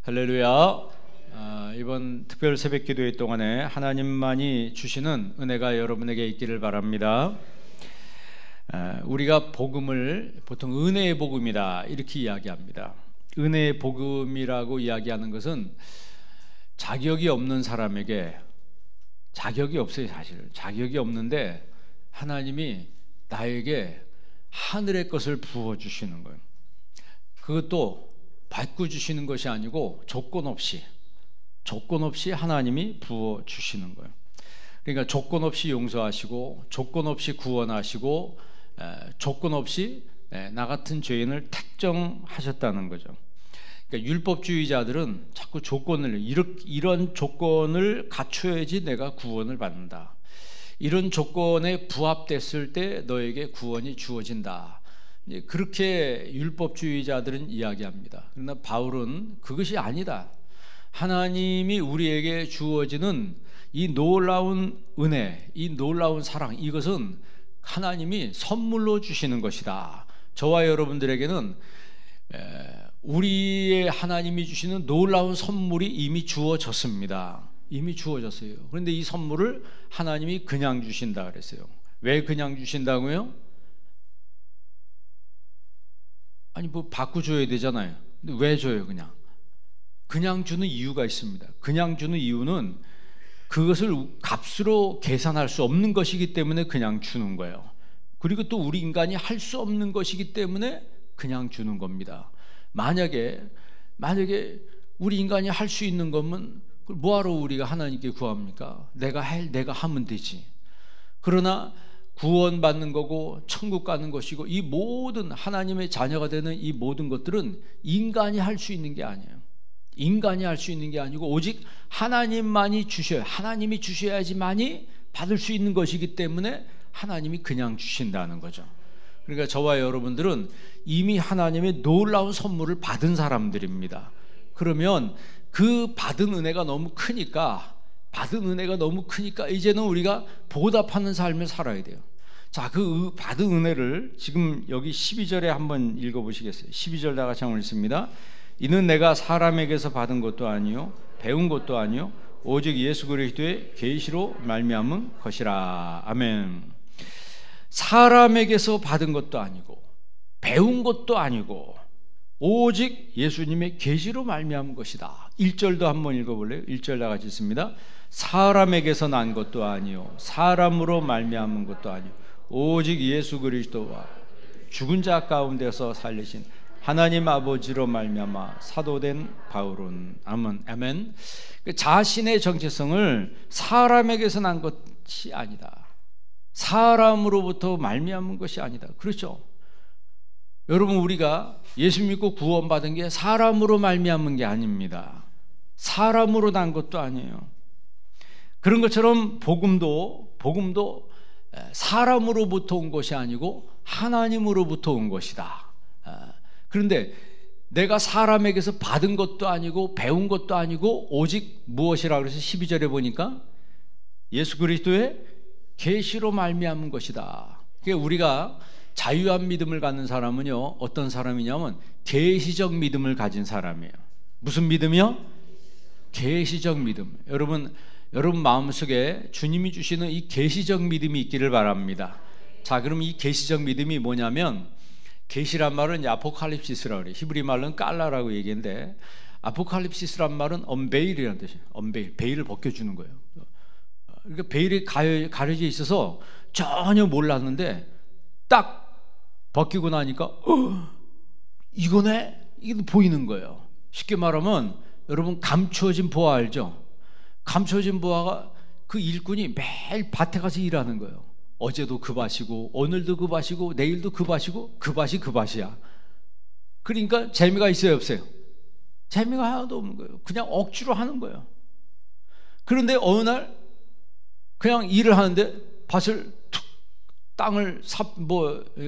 할렐루야. 이번 특별 새벽 기도회 동안에 하나님만이 주시는 은혜가 여러분에게 있기를 바랍니다. 우리가 복음을 보통 은혜의 복음이다 이렇게 이야기합니다. 은혜의 복음이라고 이야기하는 것은 자격이 없는 사람에게, 자격이 없어요. 사실 자격이 없는데 하나님이 나에게 하늘의 것을 부어주시는 거예요. 그것도 받고 주시는 것이 아니고 조건 없이 하나님이 부어주시는 거예요. 그러니까 조건 없이 용서하시고 조건 없이 구원하시고 조건 없이 나 같은 죄인을 택정하셨다는 거죠. 그러니까 율법주의자들은 자꾸 이런 조건을 갖춰야지 내가 구원을 받는다. 이런 조건에 부합됐을 때 너에게 구원이 주어진다. 그렇게 율법주의자들은 이야기합니다. 그러나 바울은 그것이 아니다. 하나님이 우리에게 주어지는 이 놀라운 은혜, 이 놀라운 사랑, 이것은 하나님이 선물로 주시는 것이다. 저와 여러분들에게는 우리의 하나님이 주시는 놀라운 선물이 이미 주어졌습니다. 이미 주어졌어요. 그런데 이 선물을 하나님이 그냥 주신다 그랬어요. 왜 그냥 주신다고요? 아니 뭐 바꿔줘야 되잖아요. 근데 왜 줘요? 그냥 주는 이유가 있습니다. 그냥 주는 이유는 그것을 값으로 계산할 수 없는 것이기 때문에 그냥 주는 거예요. 그리고 또 우리 인간이 할 수 없는 것이기 때문에 그냥 주는 겁니다. 만약에 우리 인간이 할 수 있는 거면 뭐하러 우리가 하나님께 구합니까? 내가 하면 되지. 그러나 구원받는 거고 천국 가는 것이고 이 모든 하나님의 자녀가 되는 이 모든 것들은 인간이 할 수 있는 게 아니에요. 인간이 할 수 있는 게 아니고 오직 하나님만이 주셔야, 하나님이 주셔야지만이 받을 수 있는 것이기 때문에 하나님이 그냥 주신다는 거죠. 그러니까 저와 여러분들은 이미 하나님의 놀라운 선물을 받은 사람들입니다. 그러면 그 받은 은혜가 너무 크니까 이제는 우리가 보답하는 삶을 살아야 돼요. 자, 그 받은 은혜를 지금 여기 12절에 한번 읽어보시겠어요? 12절 다 같이 한번 읽습니다. 이는 내가 사람에게서 받은 것도 아니요 배운 것도 아니요 오직 예수 그리스도의 계시로 말미암은 것이라. 아멘. 사람에게서 받은 것도 아니고 배운 것도 아니고 오직 예수님의 계시로 말미암은 것이다. 1절도 한번 읽어볼래요? 1절 다 같이 읽습니다. 사람에게서 난 것도 아니요 사람으로 말미암은 것도 아니요 오직 예수 그리스도와 죽은 자 가운데서 살리신 하나님 아버지로 말미암아 사도된 바울은. 아멘. 자신의 정체성을 사람에게서 난 것이 아니다. 사람으로부터 말미암은 것이 아니다. 그렇죠? 여러분, 우리가 예수 믿고 구원받은 게 사람으로 말미암은 게 아닙니다. 사람으로 난 것도 아니에요. 그런 것처럼 복음도 사람으로부터 온 것이 아니고 하나님으로부터 온 것이다. 그런데 내가 사람에게서 받은 것도 아니고 배운 것도 아니고 오직 무엇이라 그래서 12절에 보니까 예수 그리스도의 계시로 말미암은 것이다. 그러니까 우리가 자유한 믿음을 갖는 사람은요, 어떤 사람이냐면 계시적 믿음을 가진 사람이에요. 무슨 믿음이요? 계시적 믿음. 여러분 마음속에 주님이 주시는 이 계시적 믿음이 있기를 바랍니다. 자, 그럼 이 계시적 믿음이 뭐냐면, 계시란 말은 아포칼립시스라고 그래요. 히브리 말로는 깔라라고 얘기했는데, 아포칼립시스란 말은 언베일이라는 뜻이에요. 언베일, 베일을 벗겨주는 거예요. 그러니까 베일이 가려져 있어서 전혀 몰랐는데 딱 벗기고 나니까 이거네? 이게 보이는 거예요. 쉽게 말하면 여러분 감추어진 보아 알죠? 감춰진 보아가 그 일꾼이 매일 밭에 가서 일하는 거예요. 어제도 그 밭이고 오늘도 그 밭이고 내일도 그 밭이고 그 밭이 그 밭이야. 그러니까 재미가 있어요 없어요? 재미가 하나도 없는 거예요. 그냥 억지로 하는 거예요. 그런데 어느 날 그냥 일을 하는데 밭을 땅을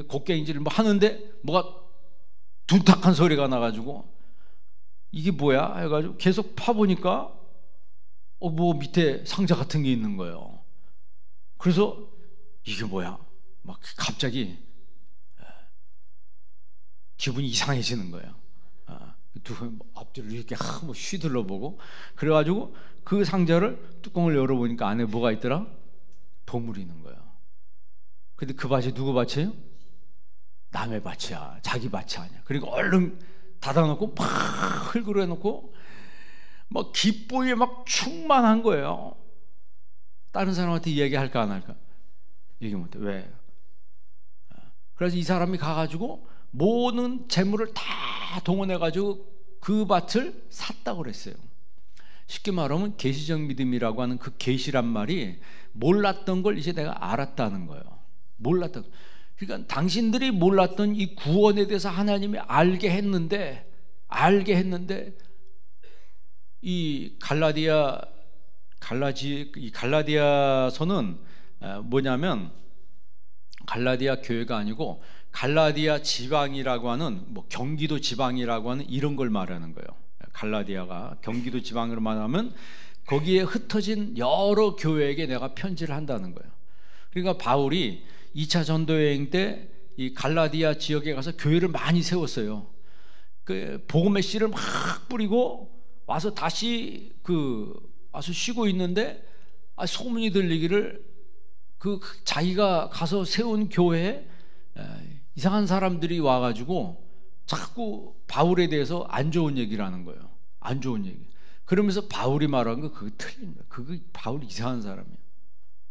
곡괭이질을 하는데 뭐가 둔탁한 소리가 나가지고 이게 뭐야 해가지고 계속 파보니까 뭐 밑에 상자 같은 게 있는 거예요. 그래서 이게 뭐야? 막 갑자기 기분이 이상해지는 거예요. 두 앞뒤로 이렇게 뭐 휘둘러 보고 그래가지고 그 상자를 뚜껑을 열어보니까 안에 뭐가 있더라? 보물이 있는 거야. 근데 그 밭이 누구 밭이에요? 남의 밭이야. 자기 밭이 아니야. 그러니까 얼른 닫아놓고 막 흙으로 해놓고 막 기뻐에 막 충만한 거예요. 다른 사람한테 이야기할까 안 할까? 얘기 못해. 왜? 그래서 이 사람이 가가지고 모든 재물을 다 동원해가지고 그 밭을 샀다고 그랬어요. 쉽게 말하면 계시적 믿음이라고 하는 그 계시란 말이 몰랐던 걸 이제 내가 알았다는 거예요. 몰랐던. 그러니까 당신들이 몰랐던 이 구원에 대해서 하나님이 알게 했는데 이 갈라디아서는 뭐냐면 갈라디아 교회가 아니고 갈라디아 지방이라고 하는 뭐 경기도 지방이라고 하는 이런 걸 말하는 거예요. 갈라디아가 경기도 지방으로 말하면 거기에 흩어진 여러 교회에게 내가 편지를 한다는 거예요. 그러니까 바울이 2차 전도 여행 때 이 갈라디아 지역에 가서 교회를 많이 세웠어요. 그 복음의 씨를 막 뿌리고 와서 다시 와서 쉬고 있는데 소문이 들리기를 그 자기가 가서 세운 교회에 이상한 사람들이 와가지고 자꾸 바울에 대해서 안 좋은 얘기를 하는 거예요. 안 좋은 얘기. 그러면서 바울이 말한 거 그거 틀립니다. 그거 바울 이상한 사람이야.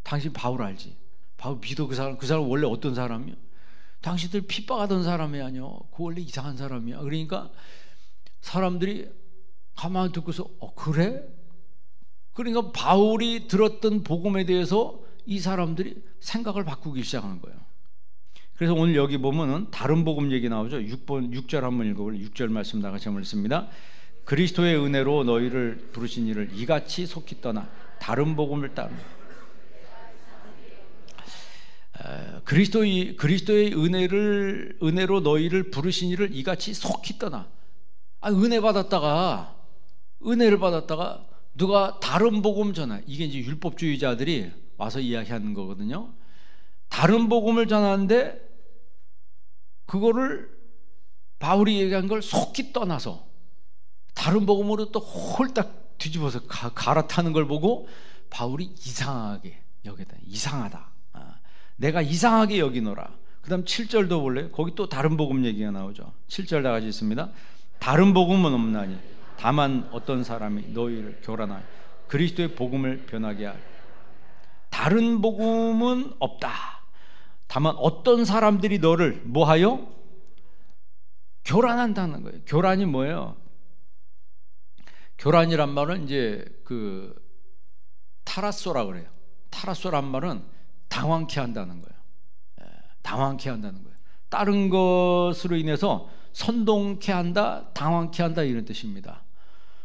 당신 바울 알지? 바울 믿어. 그 사람 원래 어떤 사람이야? 당신들 핍박하던 사람이 아니야. 그 원래 이상한 사람이야. 그러니까 사람들이 가만히 듣고서 그래? 그러니까 바울이 들었던 복음에 대해서 이 사람들이 생각을 바꾸기 시작한 거예요. 그래서 오늘 여기 보면은 다른 복음 얘기 나오죠. 6절 한번 읽어볼래요. 6절 말씀 다 같이 한번 읽습니다. 그리스도의 은혜로 너희를 부르신 이를 이같이 속히 떠나 다른 복음을 따르라. 그리스도의 은혜로 너희를 부르신 이를 이같이 속히 떠나. 은혜를 받았다가 누가 다른 복음 전하. 이게 이제 율법주의자들이 와서 이야기하는 거거든요. 다른 복음을 전하는데 그거를 바울이 얘기한 걸 속히 떠나서 다른 복음으로 또 홀딱 뒤집어서 갈아타는 걸 보고 바울이 이상하게 여기다. 이상하다. 내가 이상하게 여기노라. 그 다음 7절도 볼래요? 거기 또 다른 복음 얘기가 나오죠. 7절 다 같이 있습니다. 다른 복음은 없나니 다만 어떤 사람이 너희를 교란하여 그리스도의 복음을 변하게 하여. 다른 복음은 없다. 다만 어떤 사람들이 너를 뭐하여? 교란한다는 거예요. 교란이 뭐예요? 교란이란 말은 이제 타라소라 그래요. 타라소란 말은 당황케 한다는 거예요. 당황케 한다는 거예요. 다른 것으로 인해서 선동케 한다, 당황케 한다 이런 뜻입니다.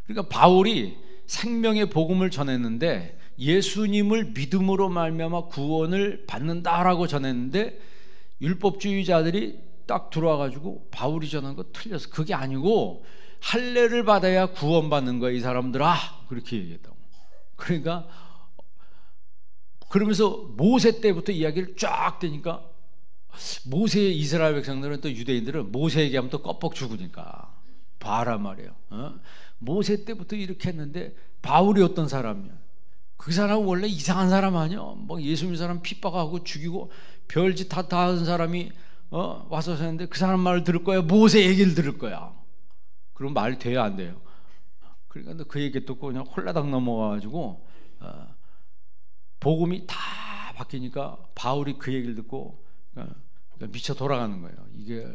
그러니까 바울이 생명의 복음을 전했는데 예수님을 믿음으로 말미암아 구원을 받는다라고 전했는데 율법주의자들이 딱 들어와가지고 바울이 전한 거 틀렸어. 그게 아니고 할례를 받아야 구원받는 거야 이 사람들아. 그렇게 얘기했다고. 그러면서 모세 때부터 이야기를 쫙 되니까 모세의 이스라엘 백성들은 또 유대인들은 모세 얘기하면 또 껍벅 죽으니까 봐라 말이에요. 모세 때부터 이렇게 했는데 바울이 어떤 사람이야? 그 사람은 원래 이상한 사람 아니야? 뭐 예수 믿는 사람 핍박하고 죽이고 별짓 다 하는 사람이 와서 했는데 그 사람 말을 들을 거야? 모세 얘기를 들을 거야? 그럼 말 돼야 안 돼요? 그러니까 그 얘기 듣고 그냥 홀라당 넘어가가지고 복음이 다 바뀌니까 바울이 그 얘기를 듣고 미쳐 돌아가는 거예요. 이게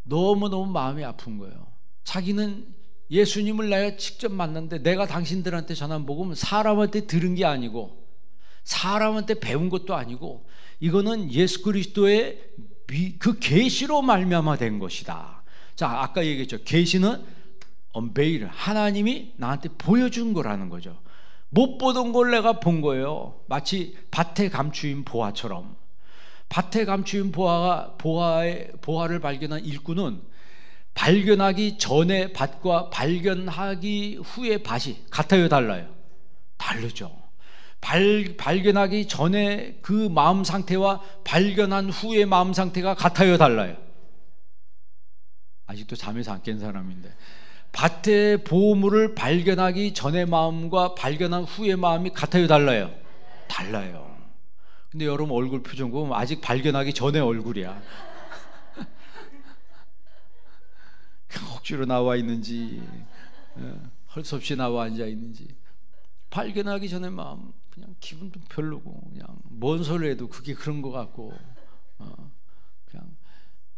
너무너무 마음이 아픈 거예요. 자기는 예수님을 내가 직접 만났는데 내가 당신들한테 전한 복음은 사람한테 들은 게 아니고 사람한테 배운 것도 아니고 이거는 예수 그리스도의 그 계시로 말미암아 된 것이다. 자, 아까 얘기했죠. 계시는 언베일, 하나님이 나한테 보여준 거라는 거죠. 못 보던 걸 내가 본 거예요. 마치 밭에 감추인 보화처럼. 밭에 감추인 보화를 발견한 일꾼은 발견하기 전에 밭과 발견하기 후의 밭이 같아요, 달라요? 다르죠. 발견하기 전에 그 마음 상태와 발견한 후의 마음 상태가 같아요, 달라요? 아직도 잠에서 안 깬 사람인데 밭의 보물을 발견하기 전의 마음과 발견한 후의 마음이 같아요, 달라요? 달라요. 근데 여러분 얼굴 표정 보면 아직 발견하기 전의 얼굴이야. 억지로 나와 있는지 할 수 없이 나와 앉아 있는지, 발견하기 전의 마음 그냥 기분도 별로고, 그냥 뭔 소리를 해도 그게 그런 것 같고, 그냥.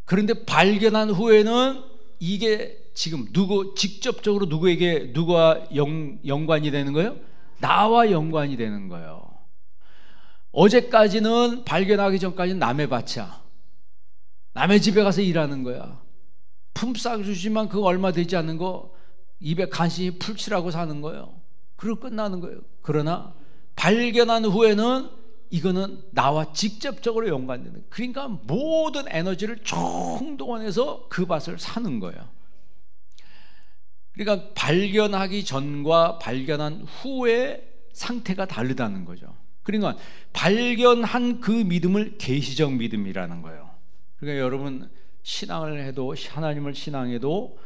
그런데 발견한 후에는 이게 지금 직접적으로 누가 연관이 되는 거예요? 나와 연관이 되는 거예요. 어제까지는, 발견하기 전까지는 남의 밭이야. 남의 집에 가서 일하는 거야. 품삯 주지만 그거 얼마 되지 않는 거 입에 간신히 풀칠하고 사는 거예요. 그리고 끝나는 거예요. 그러나 발견한 후에는 이거는 나와 직접적으로 연관되는 거예요. 그러니까 모든 에너지를 총동원해서 그 밭을 사는 거예요. 그러니까 발견하기 전과 발견한 후의 상태가 다르다는 거죠. 그러니까 발견한 그 믿음을 계시적 믿음이라는 거예요. 그러니까 여러분 신앙을 해도, 하나님을 신앙해도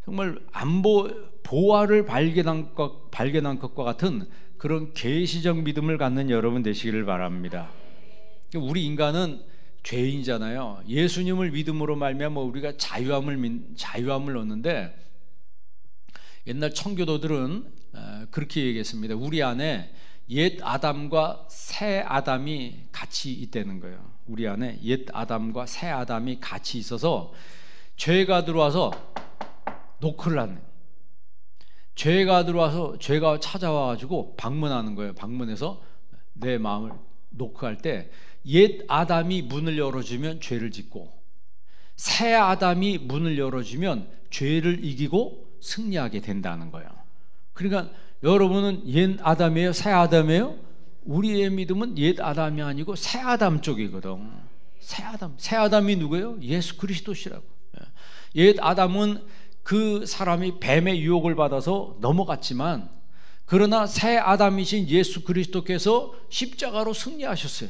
정말 보화를 발견한 것과 같은 그런 계시적 믿음을 갖는 여러분 되시기를 바랍니다. 우리 인간은 죄인이잖아요. 예수님을 믿음으로 말미암아 우리가 자유함을 얻는데, 옛날 청교도들은 그렇게 얘기했습니다. 우리 안에 옛 아담과 새 아담이 같이 있다는 거예요. 우리 안에 옛 아담과 새 아담이 같이 있어서 죄가 들어와서 노크를 하는 거예요. 죄가 찾아와 가지고 방문하는 거예요. 방문해서 내 마음을 노크할 때 옛 아담이 문을 열어주면 죄를 짓고, 새 아담이 문을 열어주면 죄를 이기고 승리하게 된다는 거예요. 그러니까 여러분은 옛 아담이에요? 새 아담이에요? 우리의 믿음은 옛 아담이 아니고 새 아담 쪽이거든. 새 아담이 누구예요? 예수 그리스도시라고. 옛 아담은 그 사람이 뱀의 유혹을 받아서 넘어갔지만, 그러나 새 아담이신 예수 그리스도께서 십자가로 승리하셨어요.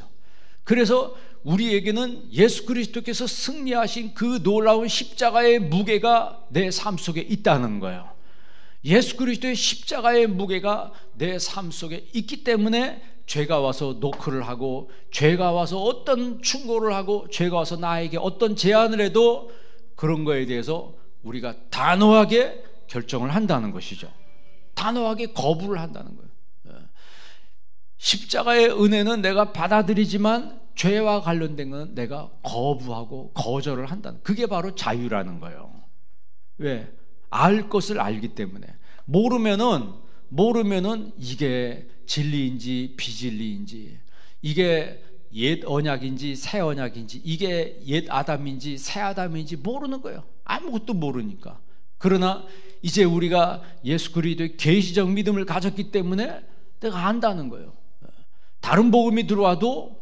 그래서 우리에게는 예수 그리스도께서 승리하신 그 놀라운 십자가의 무게가 내 삶 속에 있다는 거예요. 예수 그리스도의 십자가의 무게가 내 삶 속에 있기 때문에 죄가 와서 노크를 하고, 죄가 와서 어떤 충고를 하고, 죄가 와서 나에게 어떤 제안을 해도 그런 거에 대해서 우리가 단호하게 결정을 한다는 것이죠. 단호하게 거부를 한다는 거예요. 십자가의 은혜는 내가 받아들이지만 죄와 관련된 건 내가 거부하고 거절을 한다는, 그게 바로 자유라는 거예요. 왜? 알 것을 알기 때문에. 모르면은 이게 진리인지 비진리인지, 이게 옛 언약인지 새 언약인지, 이게 옛 아담인지 새 아담인지 모르는 거예요. 아무것도 모르니까. 그러나 이제 우리가 예수 그리스도의 계시적 믿음을 가졌기 때문에 내가 안다는 거예요. 다른 복음이 들어와도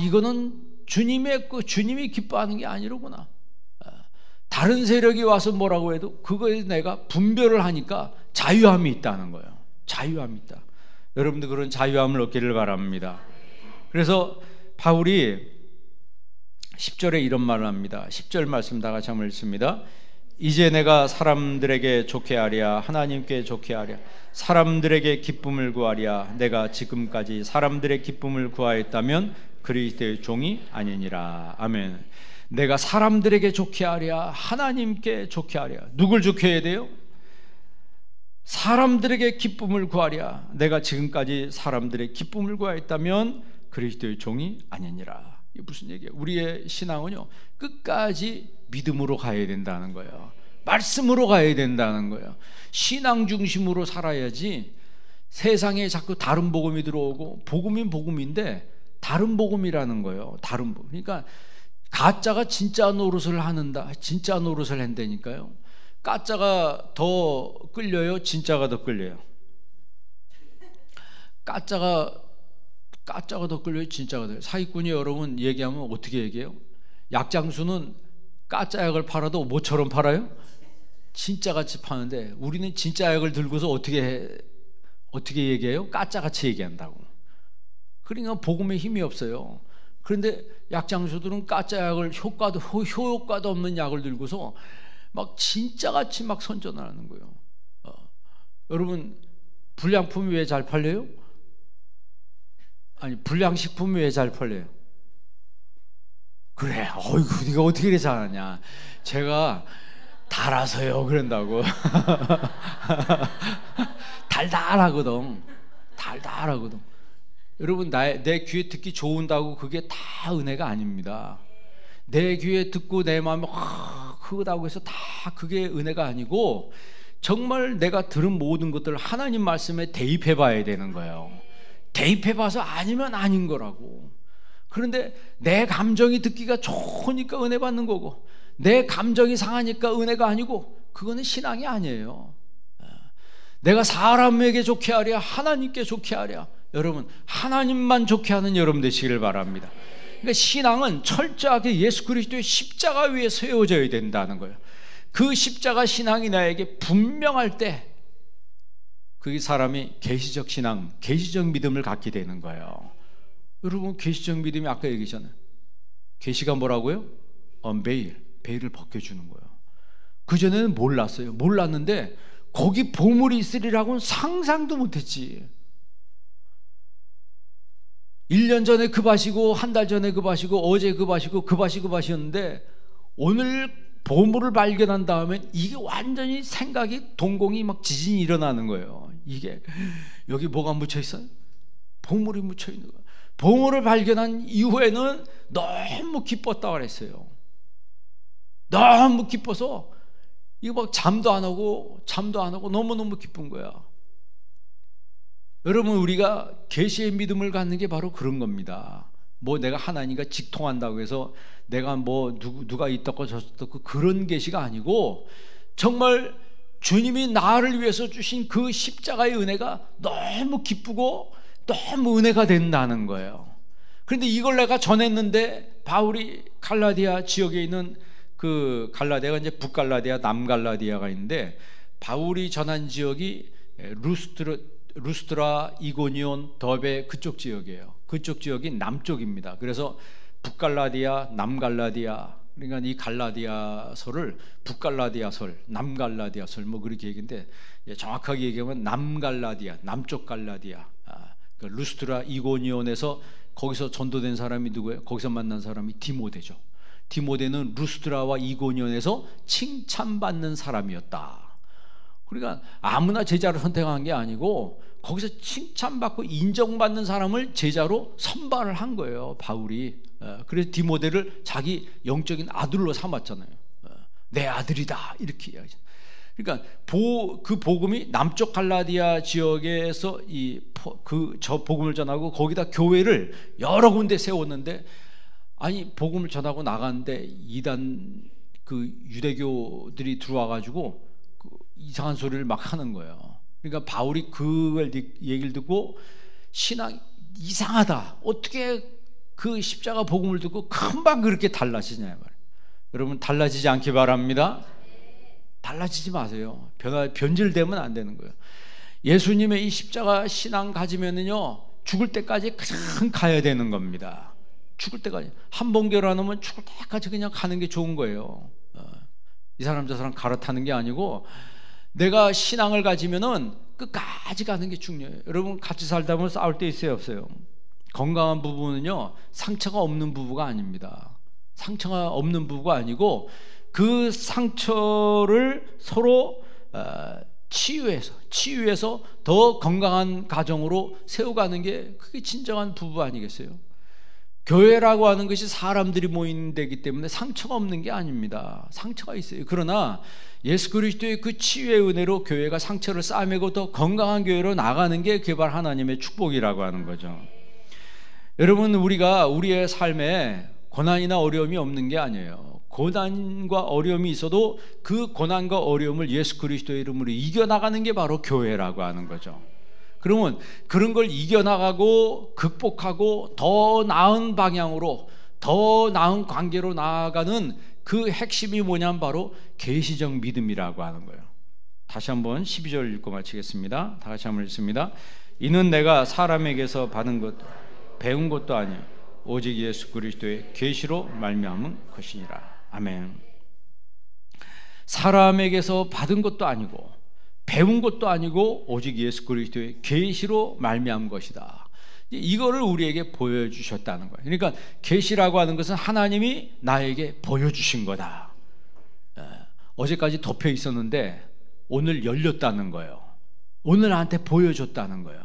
이거는 주님이 기뻐하는 게 아니로구나. 다른 세력이 와서 뭐라고 해도 그거에 내가 분별을 하니까 자유함이 있다는 거예요. 자유함이 있다. 여러분들 그런 자유함을 얻기를 바랍니다. 그래서 바울이 10절에 이런 말을 합니다. 10절 말씀 다 같이 한번 읽습니다. 이제 내가 사람들에게 좋게 하랴, 하나님께 좋게 하랴, 사람들에게 기쁨을 구하랴. 내가 지금까지 사람들의 기쁨을 구하였다면 그리스도의 종이 아니니라. 아멘. 내가 사람들에게 좋게 하랴, 하나님께 좋게 하랴. 누굴 좋게 해야 돼요? 사람들에게 기쁨을 구하랴. 내가 지금까지 사람들의 기쁨을 구하였다면 그리스도의 종이 아니니라. 이게 무슨 얘기예요? 우리의 신앙은요, 끝까지 믿음으로 가야 된다는 거예요. 말씀으로 가야 된다는 거예요. 신앙 중심으로 살아야지 세상에 자꾸 다른 복음이 들어오고, 복음인 복음인데 다른 복음이라는 거예요. 다른 복음. 그러니까 가짜가 진짜 노릇을 진짜 노릇을 한다니까요. 가짜가 더 끌려요? 진짜가 더 끌려요? 가짜가 더 끌려요? 진짜가 더 끌려요? 사기꾼이 여러분 얘기하면 어떻게 얘기해요? 약장수는 가짜 약을 팔아도 뭐처럼 팔아요? 진짜같이 파는데, 우리는 진짜 약을 들고서 어떻게 얘기해요? 가짜같이 얘기한다고. 그러니까 복음에 힘이 없어요. 그런데 약장수들은 가짜 약을 효과도 없는 약을 들고서 막 진짜같이 막 선전을 하는 거예요. 여러분, 불량품이 왜 잘 팔려요? 아니, 불량식품이 왜 잘 팔려요? 그래, 어이구, 네가 어떻게 이렇게 잘하냐. 제가 달아서요, 그런다고. 달달하거든. 달달하거든. 여러분, 내 귀에 듣기 좋은다고 그게 다 은혜가 아닙니다. 내 귀에 듣고 내 마음이 크다고 해서 다 그게 은혜가 아니고, 정말 내가 들은 모든 것들을 하나님 말씀에 대입해 봐야 되는 거예요. 대입해 봐서 아니면 아닌 거라고. 그런데 내 감정이 듣기가 좋으니까 은혜 받는 거고, 내 감정이 상하니까 은혜가 아니고, 그거는 신앙이 아니에요. 내가 사람에게 좋게 하랴 하나님께 좋게 하랴. 여러분, 하나님만 좋게 하는 여러분 되시기를 바랍니다. 그러니까 신앙은 철저하게 예수 그리스도의 십자가 위에 세워져야 된다는 거예요. 그 십자가 신앙이 나에게 분명할 때 그 사람이 계시적 신앙, 계시적 믿음을 갖게 되는 거예요. 여러분, 계시적 믿음이 아까 얘기했잖아요. 계시가 뭐라고요? 베일을 벗겨주는 거예요. 그전에는 몰랐어요. 몰랐는데 거기 보물이 있으리라고는 상상도 못했지. 1년 전에 그 밭이고, 한 달 전에 그 밭이고, 어제 그 밭이고, 그 밭이 그 밭이었는데, 오늘 보물을 발견한 다음에 이게 완전히 생각이 동공이 막 지진이 일어나는 거예요. 이게 여기 뭐가 묻혀 있어요? 보물이 묻혀 있는 거예요. 보물을 발견한 이후에는 너무 기뻤다고 그랬어요. 너무 기뻐서 이거 막 잠도 안 하고 너무너무 기쁜 거야. 여러분, 우리가 계시의 믿음을 갖는 게 바로 그런 겁니다. 뭐 내가 하나님과 직통한다고 해서 내가 뭐 누가 있다고 저렇고 그런 계시가 아니고, 정말 주님이 나를 위해서 주신 그 십자가의 은혜가 너무 기쁘고 너무 은혜가 된다는 거예요. 그런데 이걸 내가 전했는데, 바울이 갈라디아 지역에 있는 그 갈라디아가 이제 북갈라디아, 남갈라디아가 있는데, 바울이 전한 지역이 루스트라, 이고니온, 더베 그쪽 지역이에요. 그쪽 지역이 남쪽입니다. 그래서 북갈라디아, 남갈라디아, 그러니까 이 갈라디아서를 북갈라디아설, 남갈라디아설 뭐 그렇게 얘기인데, 정확하게 얘기하면 남갈라디아, 남쪽 갈라디아, 그러니까 루스트라, 이고니온에서 거기서 전도된 사람이 누구예요? 거기서 만난 사람이 디모데죠. 디모데는 루스트라와 이고니온에서 칭찬받는 사람이었다. 그러니까 아무나 제자를 선택한 게 아니고, 거기서 칭찬받고 인정받는 사람을 제자로 선발을 한 거예요, 바울이. 그래서 디모데를 자기 영적인 아들로 삼았잖아요. 내 아들이다, 이렇게 이야기죠. 그러니까 그 복음이 남쪽 갈라디아 지역에서 저 복음을 전하고, 거기다 교회를 여러 군데 세웠는데, 아니 복음을 전하고 나갔는데 이단 그 유대교들이 들어와 가지고 이상한 소리를 막 하는 거예요. 그러니까 바울이 그걸 얘기를 듣고, 신앙 이상하다, 어떻게 그 십자가 복음을 듣고 금방 그렇게 달라지냐 말이에요. 여러분, 달라지지 않기 바랍니다. 달라지지 마세요. 변질되면 안 되는 거예요. 예수님의 이 십자가 신앙 가지면은요, 죽을 때까지 그냥 가야 되는 겁니다. 죽을 때까지. 한 번 결혼하면 죽을 때까지 그냥 가는 게 좋은 거예요. 이 사람 저 사람 갈아타는 게 아니고, 내가 신앙을 가지면은 끝까지 가는 게 중요해요. 여러분, 같이 살다 보면 싸울 때 있어요, 없어요? 건강한 부부는요, 상처가 없는 부부가 아닙니다. 상처가 없는 부부가 아니고, 그 상처를 서로 치유해서 더 건강한 가정으로 세워가는 게 그게 진정한 부부 아니겠어요? 교회라고 하는 것이 사람들이 모이는 데이기 때문에 상처가 없는 게 아닙니다. 상처가 있어요. 그러나 예수 그리스도의 그 치유의 은혜로 교회가 상처를 싸매고 더 건강한 교회로 나가는 게 그게 바로 하나님의 축복이라고 하는 거죠. 여러분, 우리가 우리의 삶에 고난이나 어려움이 없는 게 아니에요. 고난과 어려움이 있어도 그 고난과 어려움을 예수 그리스도의 이름으로 이겨나가는 게 바로 교회라고 하는 거죠. 그러면 그런 걸 이겨나가고 극복하고 더 나은 방향으로, 더 나은 관계로 나아가는 그 핵심이 뭐냐면 바로 계시적 믿음이라고 하는 거예요. 다시 한번 12절 읽고 마치겠습니다. 다 같이 한번 읽습니다. 이는 내가 사람에게서 받은 것, 배운 것도 아니요 오직 예수 그리스도의 계시로 말미암은 것이니라. 아멘. 사람에게서 받은 것도 아니고 배운 것도 아니고 오직 예수 그리스도의 계시로 말미암은 것이다. 이거를 우리에게 보여주셨다는 거예요. 그러니까 계시라고 하는 것은 하나님이 나에게 보여주신 거다. 어제까지 덮여 있었는데 오늘 열렸다는 거예요. 오늘 나한테 보여줬다는 거예요.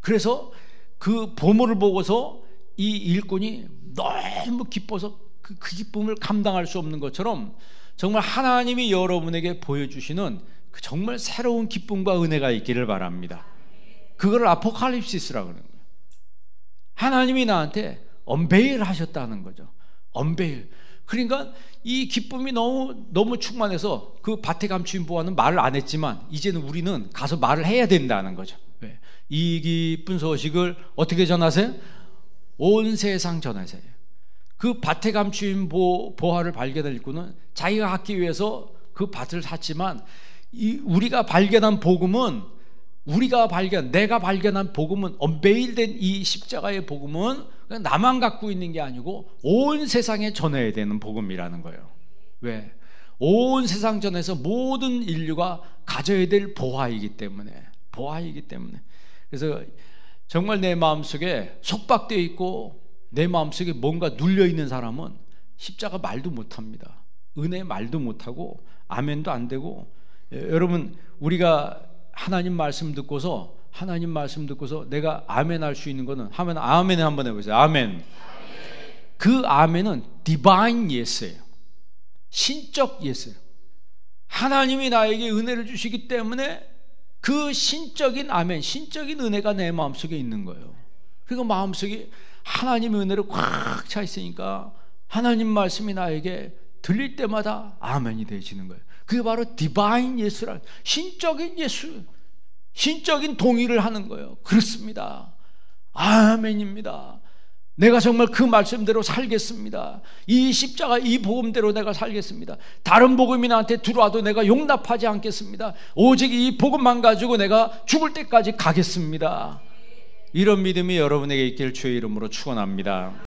그래서 그 보물을 보고서 이 일꾼이 너무 기뻐서 그 기쁨을 감당할 수 없는 것처럼 정말 하나님이 여러분에게 보여주시는 그 정말 새로운 기쁨과 은혜가 있기를 바랍니다. 그걸 아포칼립시스라고 하는 거예요. 하나님이 나한테 언베일 하셨다는 거죠. 언베일. 그러니까 이 기쁨이 너무 충만해서 그 밭에 감추인 보아는 말을 안 했지만 이제는 우리는 가서 말을 해야 된다는 거죠. 왜? 이 기쁜 소식을 어떻게 전하세요? 온 세상 전하세요. 그 밭에 감추인 보화를 발견할 일꾼은 자기가 갖기 위해서 그 밭을 샀지만 우리가 발견한 복음은 내가 발견한 복음은 언베일된 이 십자가의 복음은 그냥 나만 갖고 있는 게 아니고 온 세상에 전해야 되는 복음이라는 거예요. 왜? 온 세상 전에서 모든 인류가 가져야 될 보화이기 때문에. 그래서 정말 내 마음속에 속박되어 있고 내 마음속에 뭔가 눌려있는 사람은 십자가 말도 못합니다. 은혜 말도 못하고 아멘도 안 되고. 여러분, 우리가 하나님 말씀 듣고서 내가 아멘 할 수 있는 거는 하면 아멘 한번 해보세요. 아멘. 그 아멘은 디바인 예스예요. 신적 예스예요. 하나님이 나에게 은혜를 주시기 때문에 그 신적인 아멘, 신적인 은혜가 내 마음속에 있는 거예요. 그리고 마음속에 하나님의 은혜로 꽉 차 있으니까 하나님 말씀이 나에게 들릴 때마다 아멘이 되어지는 거예요. 그게 바로 디바인 예수라, 신적인 예수, 신적인 동의를 하는 거예요. 그렇습니다. 아멘입니다. 내가 정말 그 말씀대로 살겠습니다. 이 십자가, 이 복음대로 내가 살겠습니다. 다른 복음이 나한테 들어와도 내가 용납하지 않겠습니다. 오직 이 복음만 가지고 내가 죽을 때까지 가겠습니다. 이런 믿음이 여러분에게 있길 주의 이름으로 축원합니다.